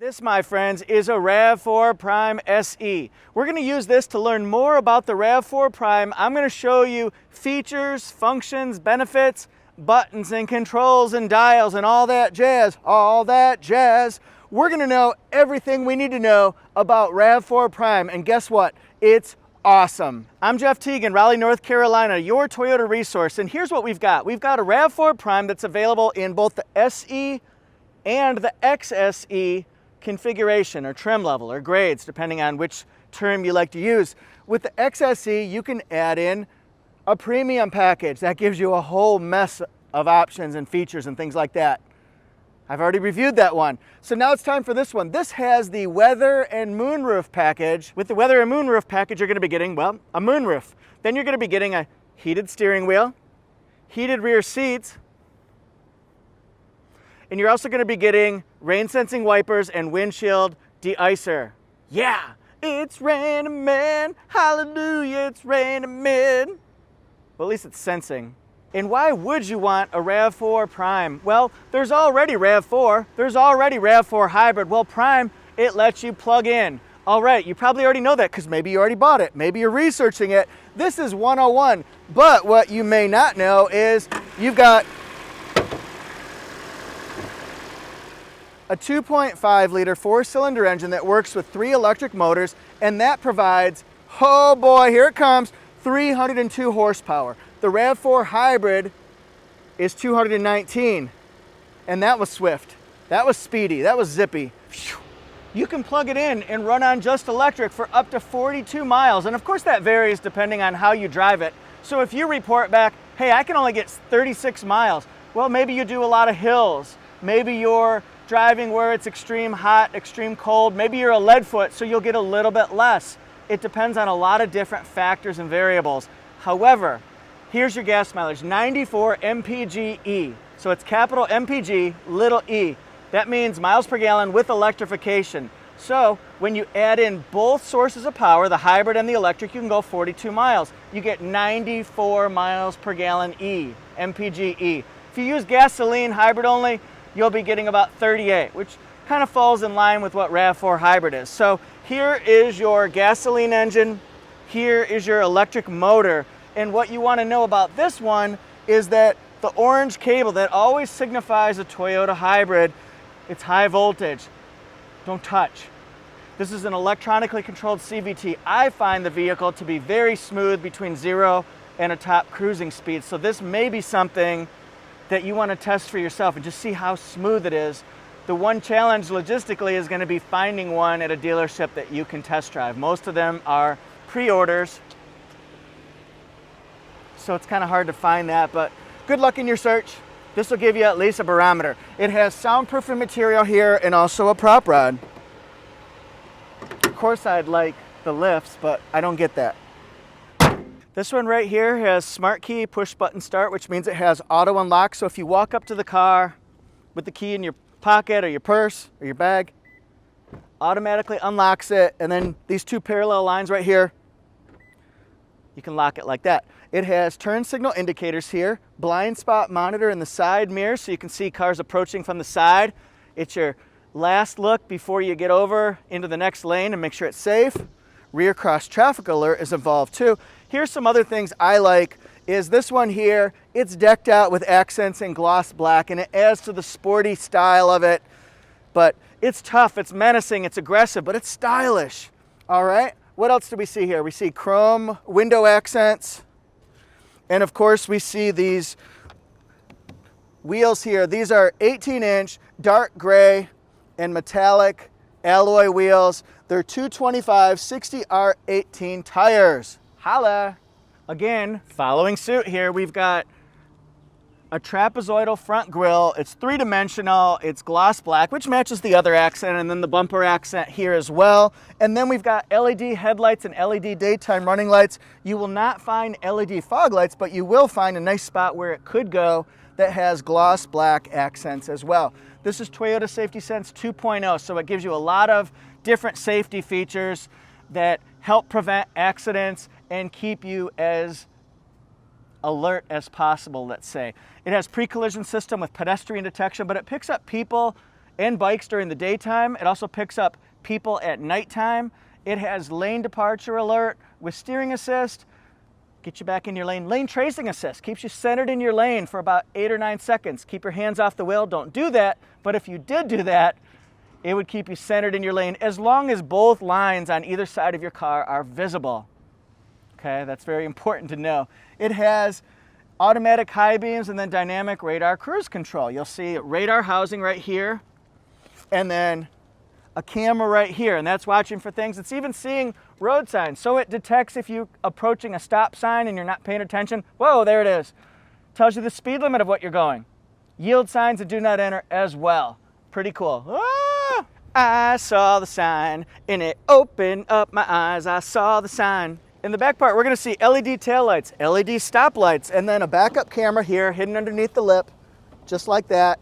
This, my friends, is a RAV4 Prime SE. We're going to use this to learn more about the RAV4 Prime. I'm going to show you features, functions, benefits, buttons and controls and dials and all that jazz. We're going to know everything we need to know about RAV4 Prime, and guess what? It's awesome. I'm Jeff Teagan, Raleigh, North Carolina, your Toyota resource, and here's what we've got. We've got a RAV4 Prime that's available in both the SE and the XSE configuration or trim level or grades, depending on which term you like to use. With the XSE, you can add in a premium package that gives you a whole mess of options and features and things like that. I've already reviewed that one. So now it's time for this one. This has the weather and moonroof package. With the weather and moonroof package, you're going to be getting, well, a moonroof. Then you're going to be getting a heated steering wheel, heated rear seats, and you're also going to be getting rain sensing wipers and windshield de-icer. Yeah, it's raining men, hallelujah, it's raining men. Well, at least it's sensing. And why would you want a RAV4 Prime? Well, there's already RAV4, there's already RAV4 Hybrid. Well, Prime, it lets you plug in. All right, you probably already know that because maybe you already bought it, maybe you're researching it. This is 101, but what you may not know is you've got a 2.5 liter 4-cylinder engine that works with 3 electric motors, and that provides, oh boy, here it comes, 302 horsepower. The RAV4 Hybrid is 219, and that was swift. That was speedy, that was zippy. You can plug it in and run on just electric for up to 42 miles, and of course that varies depending on how you drive it. So if you report back, hey, I can only get 36 miles, well, maybe you do a lot of hills, maybe you're driving where it's extreme hot, extreme cold, maybe you're a lead foot, so you'll get a little bit less. It depends on a lot of different factors and variables. However, here's your gas mileage, 94 mpge. So it's capital MPG, little e. That means miles per gallon with electrification. So when you add in both sources of power, the hybrid and the electric, you can go 42 miles. You get 94 miles per gallon E, MPGE. If you use gasoline hybrid only, you'll be getting about 38, which kind of falls in line with what RAV4 Hybrid is. So here is your gasoline engine, here is your electric motor, and what you want to know about this one is that the orange cable that always signifies a Toyota hybrid, it's high voltage. Don't touch. This is an electronically controlled CVT. I find the vehicle to be very smooth between 0 and a top cruising speed, so this may be something that you want to test for yourself and just see how smooth it is. The one challenge logistically is going to be finding one at a dealership that you can test drive. Most of them are pre-orders, so it's kind of hard to find that, but good luck in your search. This will give you at least a barometer. It has soundproofing material here and also a prop rod. Of course I'd like the lifts, but I don't get that. This one right here has smart key push button start, which means it has auto unlock. So if you walk up to the car with the key in your pocket or your purse or your bag, automatically unlocks it. And then these 2 parallel lines right here, you can lock it like that. It has turn signal indicators here, blind spot monitor in the side mirror so you can see cars approaching from the side. It's your last look before you get over into the next lane and make sure it's safe. Rear cross traffic alert is involved too. Here's some other things I like is this one here, it's decked out with accents in gloss black and it adds to the sporty style of it, but it's tough, it's menacing, it's aggressive, but it's stylish. All right, what else do we see here? We see chrome window accents, and of course we see these wheels here. These are 18-inch dark gray and metallic alloy wheels. They're 225 60R18 tires. Holla! Again, following suit here, we've got a trapezoidal front grille. It's 3-dimensional, it's gloss black, which matches the other accent, and then the bumper accent here as well. And then we've got LED headlights and LED daytime running lights. You will not find LED fog lights, but you will find a nice spot where it could go that has gloss black accents as well. This is Toyota Safety Sense 2.0, so it gives you a lot of different safety features that help prevent accidents and keep you as alert as possible, let's say. It has pre-collision system with pedestrian detection, but it picks up people and bikes during the daytime. It also picks up people at nighttime. It has lane departure alert with steering assist. Get you back in your lane. Lane tracing assist keeps you centered in your lane for about 8 or 9 seconds. Keep your hands off the wheel. Don't do that. But if you did do that, it would keep you centered in your lane as long as both lines on either side of your car are visible. Okay, that's very important to know. It has automatic high beams and then dynamic radar cruise control. You'll see radar housing right here and then a camera right here, and that's watching for things. It's even seeing road signs. So it detects if you're approaching a stop sign and you're not paying attention. Whoa, there it is. Tells you the speed limit of what you're going. Yield signs and do not enter as well. Pretty cool. Ah! I saw the sign and it opened up my eyes. I saw the sign. In the back part, we're gonna see LED taillights, LED stoplights, and then a backup camera here hidden underneath the lip, just like that.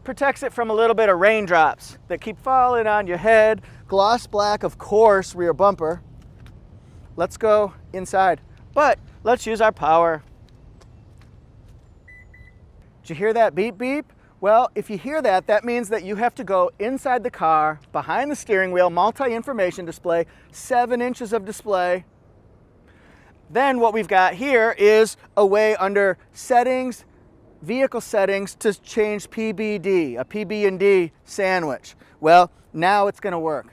Protects it from a little bit of raindrops that keep falling on your head. Gloss black, of course, rear bumper. Let's go inside, but let's use our power. Did you hear that beep beep? Well, if you hear that, that means that you have to go inside the car, behind the steering wheel, multi-information display, 7 inches of display. Then what we've got here is a way under settings, vehicle settings, to change PBD, a PB&D sandwich. Well, now it's gonna work.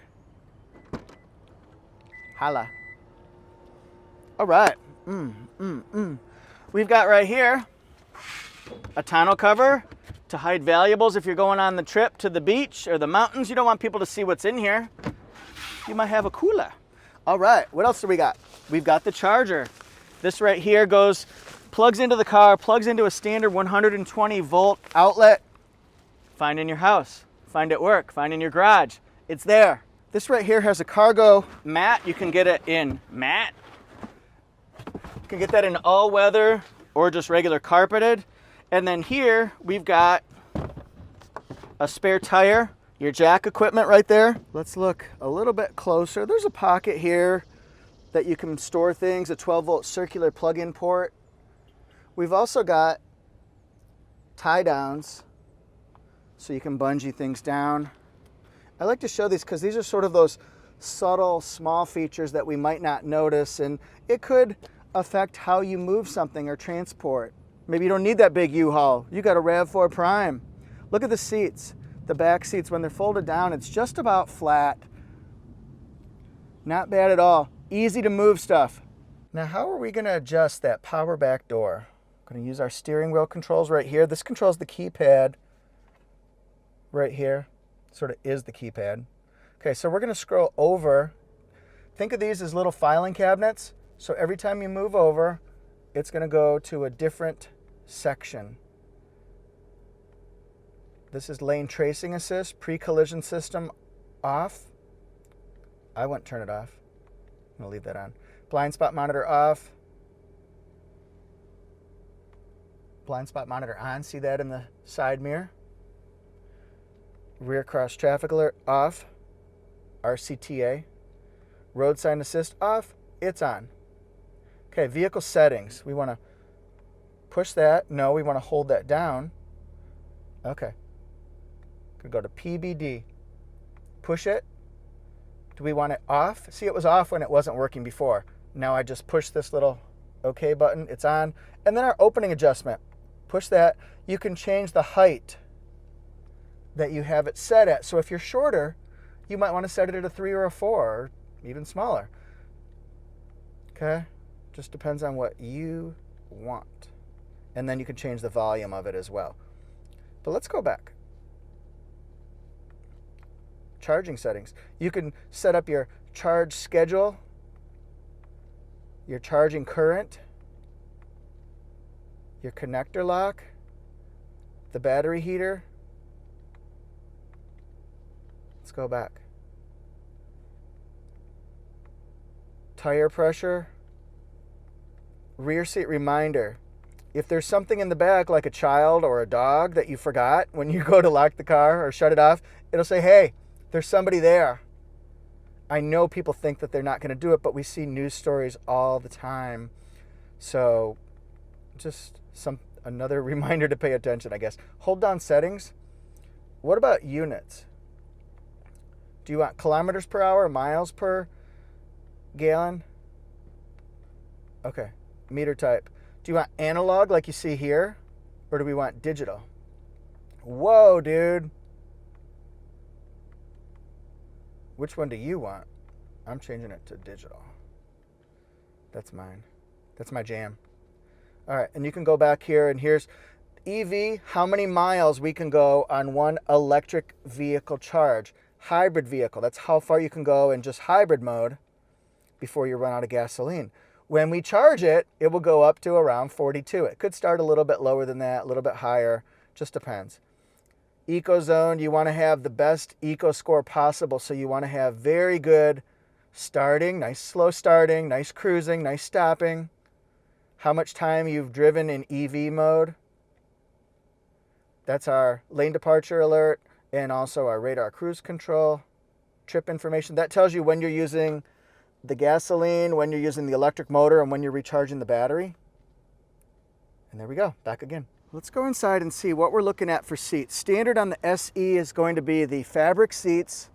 Holla. All right. We've got right here a tonneau cover to hide valuables if you're going on the trip to the beach or the mountains. You don't want people to see what's in here. You might have a cooler. All right, what else do we got? We've got the charger. This right here plugs into the car, plugs into a standard 120 volt outlet. Find in your house, find at work, find in your garage. It's there. This right here has a cargo mat. You can get it in matte. You can get that in all weather or just regular carpeted. And then here we've got a spare tire, your jack equipment right there. Let's look a little bit closer. There's a pocket here that you can store things, a 12 volt circular plug-in port. We've also got tie downs so you can bungee things down. I like to show these because these are sort of those subtle small features that we might not notice, and it could affect how you move something or transport. Maybe you don't need that big U-Haul. You got a RAV4 Prime. Look at the seats. The back seats, when they're folded down, it's just about flat. Not bad at all. Easy to move stuff. Now, how are we gonna adjust that power back door? I'm gonna use our steering wheel controls right here. This controls the keypad right here. Sort of is the keypad. Okay, so we're gonna scroll over. Think of these as little filing cabinets. So every time you move over, it's gonna go to a different section. This is lane tracing assist, pre-collision system off. I wouldn't turn it off. I'm gonna leave that on. Blind spot monitor off. Blind spot monitor on, see that in the side mirror. Rear cross traffic alert off. RCTA. Road sign assist off, it's on. Okay, vehicle settings. We wanna push that. No, we wanna hold that down. Okay. Gonna go to PBD. Push it. Do we want it off? See, it was off when it wasn't working before. Now I just push this little OK button, it's on. And then our opening adjustment. Push that. You can change the height that you have it set at. So if you're shorter, you might want to set it at a 3 or a 4, or even smaller. Okay? Just depends on what you want. And then you can change the volume of it as well. But let's go back. Charging settings. You can set up your charge schedule, your charging current, your connector lock, the battery heater. Let's go back. Tire pressure, rear seat reminder. If there's something in the back, like a child or a dog, that you forgot when you go to lock the car or shut it off, it'll say, hey, there's somebody there. I know people think that they're not going to do it, but we see news stories all the time. So just another reminder to pay attention, I guess. Hold down settings. What about units? Do you want kilometers per hour, miles per gallon? Okay, meter type. Do you want analog like you see here? Or do we want digital? Whoa, dude. Which one do you want? I'm changing it to digital. That's mine. That's my jam. All right, and you can go back here, and here's EV, how many miles we can go on one electric vehicle charge. Hybrid vehicle, that's how far you can go in just hybrid mode before you run out of gasoline. When we charge it, it will go up to around 42. It could start a little bit lower than that, a little bit higher, just depends. Eco zone, you want to have the best eco score possible, so you want to have very good starting, nice slow starting, nice cruising, nice stopping. How much time you've driven in EV mode. That's our lane departure alert and also our radar cruise control, trip information. That tells you when you're using the gasoline, when you're using the electric motor, and when you're recharging the battery. And there we go, back again. Let's go inside and see what we're looking at for seats. Standard on the SE is going to be the fabric seats.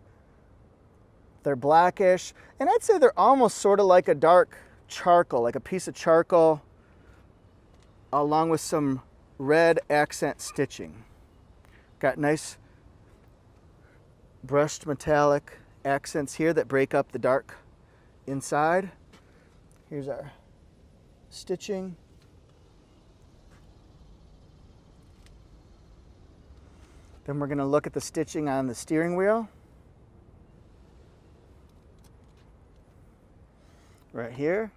They're blackish, and I'd say they're almost sort of like a dark charcoal, like a piece of charcoal, along with some red accent stitching. Got nice brushed metallic accents here that break up the dark inside. Here's our stitching. Then we're going to look at the stitching on the steering wheel. Right here,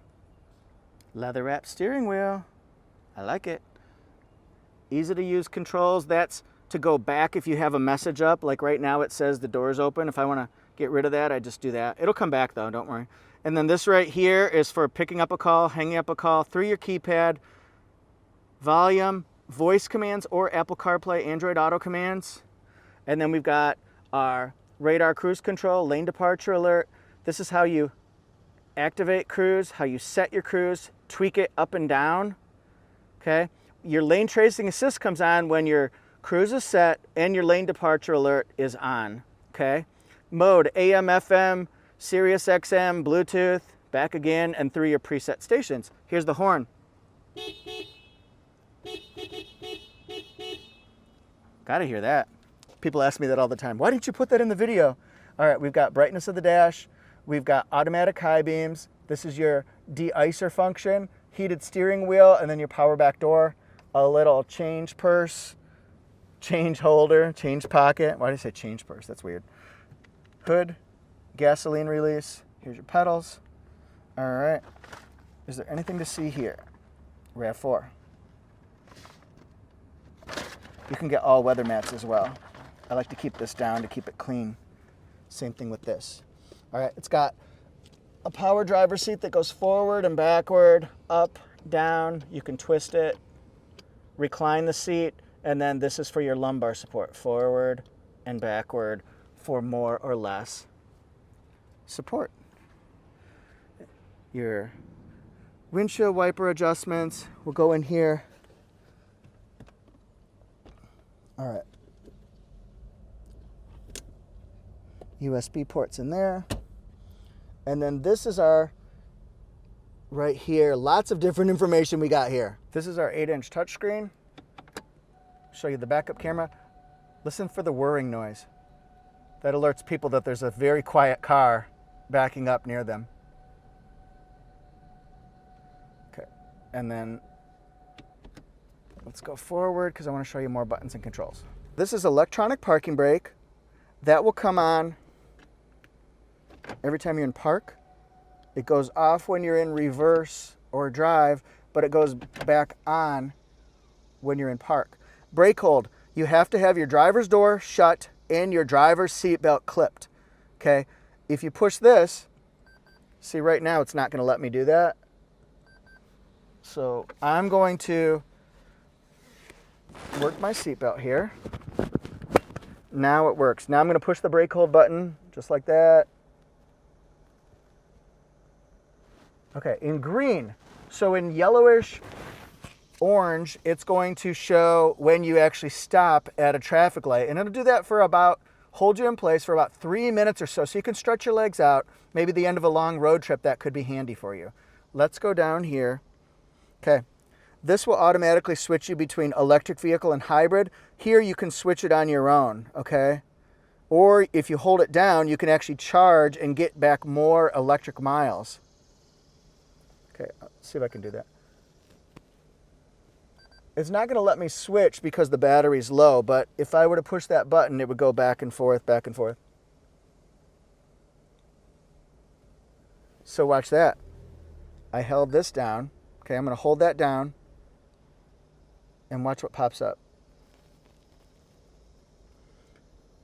leather wrapped steering wheel. I like it. Easy to use controls. That's to go back if you have a message up. Like right now it says the door's open. If I want to get rid of that, I just do that. It'll come back though, don't worry. And then this right here is for picking up a call, hanging up a call through your keypad, volume, voice commands, or Apple CarPlay, Android Auto commands. And then we've got our radar cruise control, lane departure alert. This is how you activate cruise, how you set your cruise, tweak it up and down. Okay, your lane tracing assist comes on when your cruise is set and your lane departure alert is on. Okay, mode AM, FM, Sirius XM, Bluetooth, back again, and through your preset stations. Here's the horn. Gotta hear that. People ask me that all the time. Why didn't you put that in the video? All right, we've got brightness of the dash. We've got automatic high beams. This is your de-icer function, heated steering wheel, and then your power back door, a little change purse, change holder, change pocket. Why did I say change purse? That's weird. Hood, gasoline release. Here's your pedals. All right. Is there anything to see here? RAV4. You can get all weather mats as well. I like to keep this down to keep it clean. Same thing with this. All right, it's got a power driver seat that goes forward and backward, up, down. You can twist it, recline the seat, and then this is for your lumbar support, forward and backward for more or less support. Your windshield wiper adjustments will go in here. All right. USB ports in there. And then this is our, right here, lots of different information we got here. This is our 8-inch touchscreen. Show you the backup camera. Listen for the whirring noise. That alerts people that there's a very quiet car backing up near them. Okay, and then let's go forward because I want to show you more buttons and controls. This is electronic parking brake. That will come on every time you're in park. It goes off when you're in reverse or drive, but it goes back on when you're in park. Brake hold, you have to have your driver's door shut and your driver's seatbelt clipped. Okay, if you push this, see right now it's not going to let me do that. So I'm going to work my seatbelt here. Now it works. Now I'm going to push the brake hold button just like that. Okay, in green. So in yellowish orange, it's going to show when you actually stop at a traffic light. And it'll do that for about, hold you in place for about 3 minutes or so. So you can stretch your legs out. Maybe the end of a long road trip, that could be handy for you. Let's go down here. Okay. This will automatically switch you between electric vehicle and hybrid. Here you can switch it on your own, okay? Or if you hold it down, you can actually charge and get back more electric miles. Okay, let's see if I can do that. It's not going to let me switch because the battery's low, but if I were to push that button, it would go back and forth, back and forth. So watch that. I held this down. Okay, I'm going to hold that down. And watch what pops up.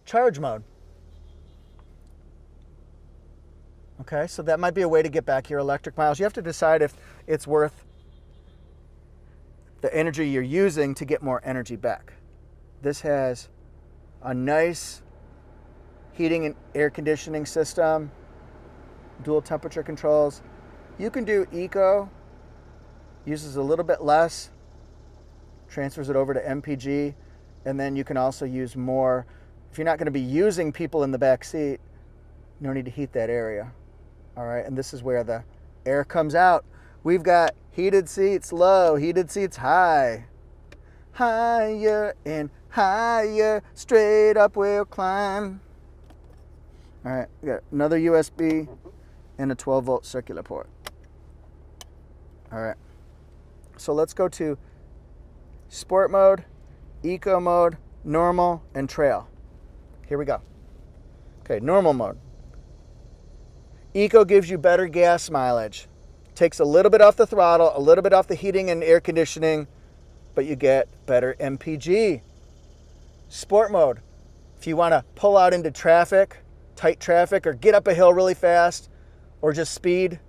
Charge mode. Okay, so that might be a way to get back your electric miles. You have to decide if it's worth the energy you're using to get more energy back. This has a nice heating and air conditioning system, dual temperature controls. You can do eco, uses a little bit less, transfers it over to MPG, and then you can also use more. If you're not going to be using people in the back seat, no need to heat that area. All right, and this is where the air comes out. We've got heated seats low, heated seats high. Higher and higher, straight up we'll climb. All right, we got another USB and a 12-volt circular port. All right, so let's go to Sport mode, eco mode, normal, and trail. Here we go. Okay, normal mode. Eco gives you better gas mileage. Takes a little bit off the throttle, a little bit off the heating and air conditioning, but you get better MPG. Sport mode. If you want to pull out into traffic, tight traffic, or get up a hill really fast, or just speed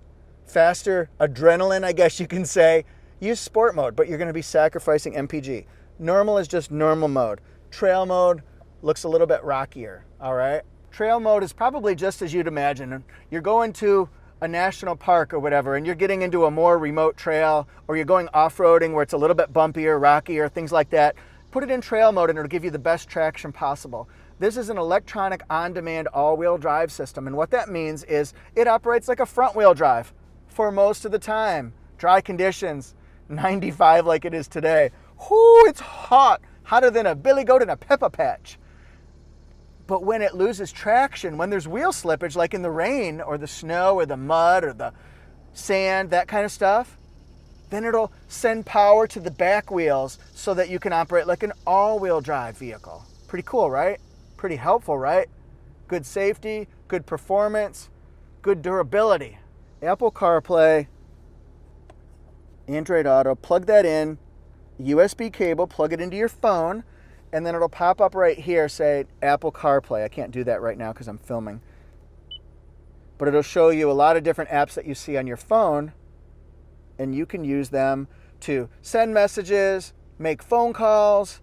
faster, adrenaline, I guess you can say, use sport mode, but you're going to be sacrificing MPG. Normal is just normal mode. Trail mode looks a little bit rockier, all right? Trail mode is probably just as you'd imagine. You're going to a national park or whatever, and you're getting into a more remote trail, or you're going off-roading where it's a little bit bumpier, rockier, things like that. Put it in trail mode and it'll give you the best traction possible. This is an electronic on-demand all-wheel drive system, and what that means is it operates like a front-wheel drive for most of the time. Dry conditions, 95 like it is today. Whoo, it's hot, hotter than a billy goat in a pepper patch. But when it loses traction, when there's wheel slippage, like in the rain or the snow or the mud or the sand, that kind of stuff, then it'll send power to the back wheels so that you can operate like an all-wheel drive vehicle. Pretty cool, right? Pretty helpful, right? Good safety, good performance, good durability. Apple CarPlay, Android Auto, plug that in, USB cable, plug it into your phone, and then it'll pop up right here, say Apple CarPlay. I can't do that right now because I'm filming. But it'll show you a lot of different apps that you see on your phone, and you can use them to send messages, make phone calls,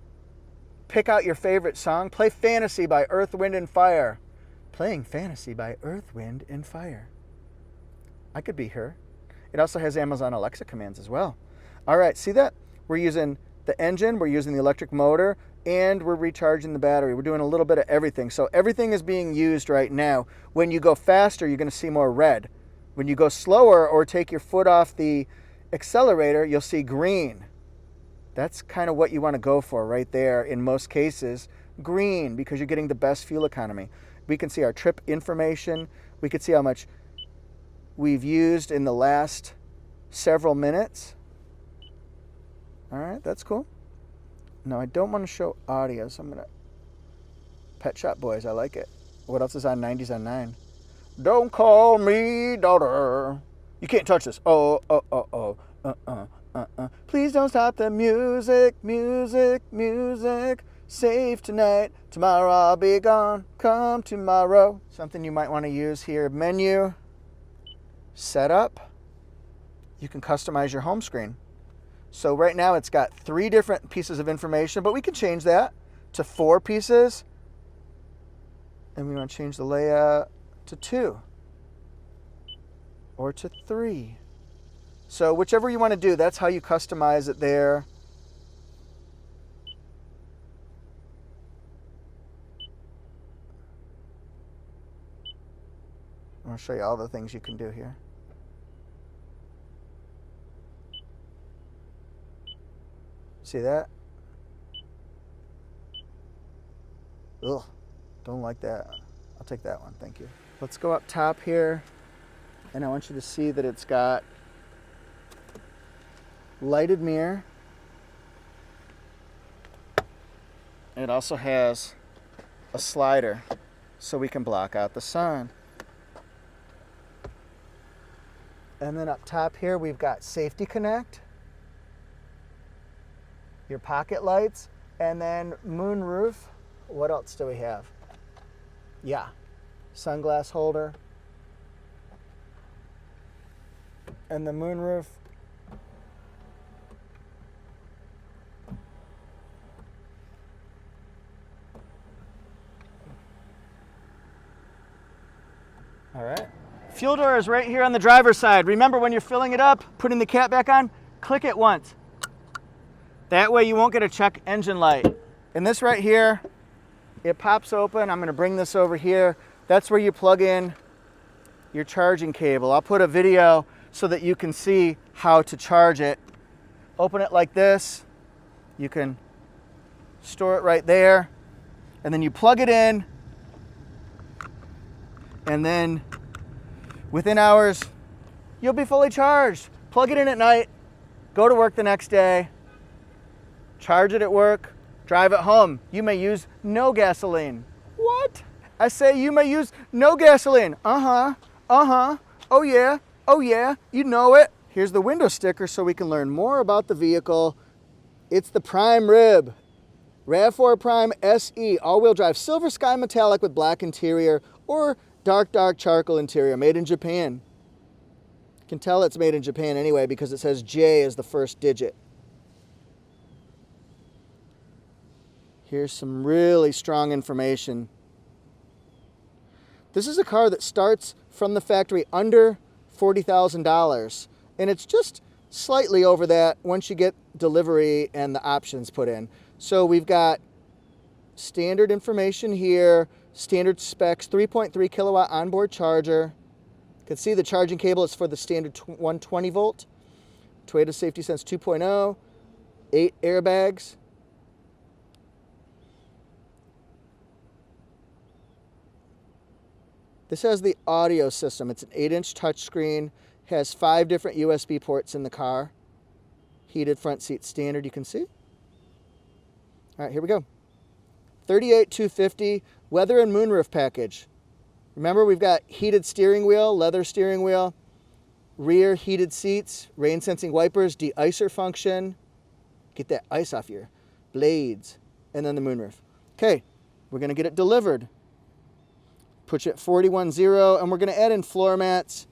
pick out your favorite song, play Fantasy by Earth, Wind, and Fire. Playing Fantasy by Earth, Wind, and Fire. I could be her. It also has Amazon Alexa commands as well. All right, see that? We're using the engine, we're using the electric motor, and we're recharging the battery. We're doing a little bit of everything. So everything is being used right now. When you go faster, you're going to see more red. When you go slower or take your foot off the accelerator, you'll see green. That's kind of what you want to go for right there in most cases. Green, because you're getting the best fuel economy. We can see our trip information. We can see how much we've used in the last several minutes. All right, that's cool. Now, I don't want to show audio, so I'm going to... Pet Shop Boys, I like it. What else is on 90s on 9? Don't call me daughter. You can't touch this. Oh, oh, oh, oh. Please don't stop the music, music, music. Save tonight, tomorrow I'll be gone. Come tomorrow. Something you might want to use here. Menu. Setup. You can customize your home screen. So right now it's got 3 different pieces of information, but we can change that to 4 pieces. And we want to change the layout to 2 or to 3. So whichever you want to do, that's how you customize it there. I'll show you all the things you can do here. See that? Ugh, don't like that. I'll take that one, thank you. Let's go up top here, and I want you to see that it's got lighted mirror. It also has a slider so we can block out the sun. And then up top here we've got Safety Connect, your pocket lights, and then Moonroof. What else do we have? Yeah, sunglass holder. And the Moonroof all right. Fuel door is right here on the driver's side. Remember, when you're filling it up, putting the cap back on, click it once. That way you won't get a check engine light. And this right here, it pops open. I'm gonna bring this over here. That's where you plug in your charging cable. I'll put a video so that you can see how to charge it. Open it like this. You can store it right there. And then you plug it in. And then within hours, you'll be fully charged. Plug it in at night, go to work the next day, charge it at work, drive it home. You may use no gasoline. What? I say you may use no gasoline. Oh yeah, you know it. Here's the window sticker so we can learn more about the vehicle. It's the Prime Rib. RAV4 Prime SE, all-wheel drive, silver sky metallic with black interior, or dark charcoal interior, made in Japan. You can tell it's made in Japan anyway because it says J as the first digit. Here's some really strong information. This is a car that starts from the factory under $40,000, and it's just slightly over that once you get delivery and the options put in. So we've got standard information here, standard specs, 3.3 kilowatt onboard charger. You can see the charging cable is for the standard 120 volt. Toyota Safety Sense 2.0, 8 airbags. This has the audio system. It's an 8-inch touchscreen, has 5 different USB ports in the car. Heated front seat standard, you can see. All right, here we go. $38,250, weather and moonroof package. Remember, we've got heated steering wheel, leather steering wheel, rear heated seats, rain sensing wipers, de-icer function. Get that ice off your blades. And then the moonroof. Okay, we're gonna get it delivered. Put you at 41.0, and we're gonna add in floor mats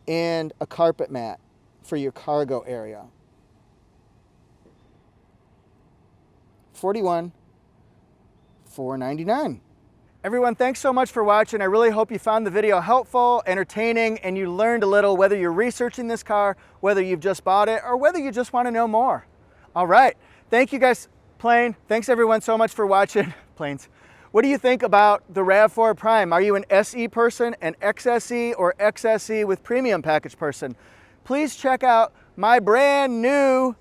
and a carpet mat for your cargo area. 41,499. Everyone, thanks so much for watching. I really hope you found the video helpful, entertaining, and you learned a little, whether you're researching this car, whether you've just bought it, or whether you just want to know more. All right, thank you guys. Plane, thanks everyone so much for watching. Planes. What do you think about the RAV4 Prime? Are you an SE person, an XSE, or XSE with premium package person? Please check out my brand new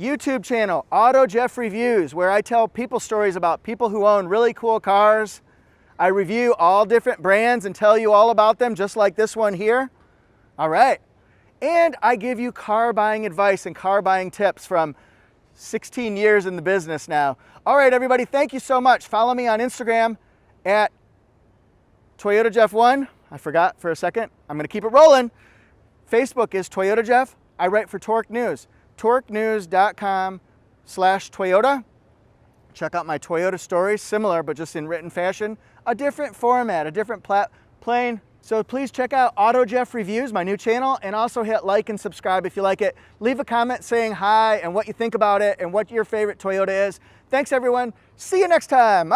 YouTube channel, Auto Jeff Reviews, where I tell people stories about people who own really cool cars. I review all different brands and tell you all about them, just like this one here. All right. And I give you car buying advice and car buying tips from 16 years in the business now. All right, everybody, thank you so much. Follow me on Instagram at Toyota Jeff 1. I forgot for a second. I'm going to keep it rolling. Facebook is Toyota Jeff. I write for Torque News. TorqueNews.com/Toyota. Check out my Toyota stories, similar but just in written fashion. A different format, a different plane. So please check out Auto Jeff Reviews, my new channel, and also hit like and subscribe if you like it. Leave a comment saying hi and what you think about it and what your favorite Toyota is. Thanks everyone. See you next time.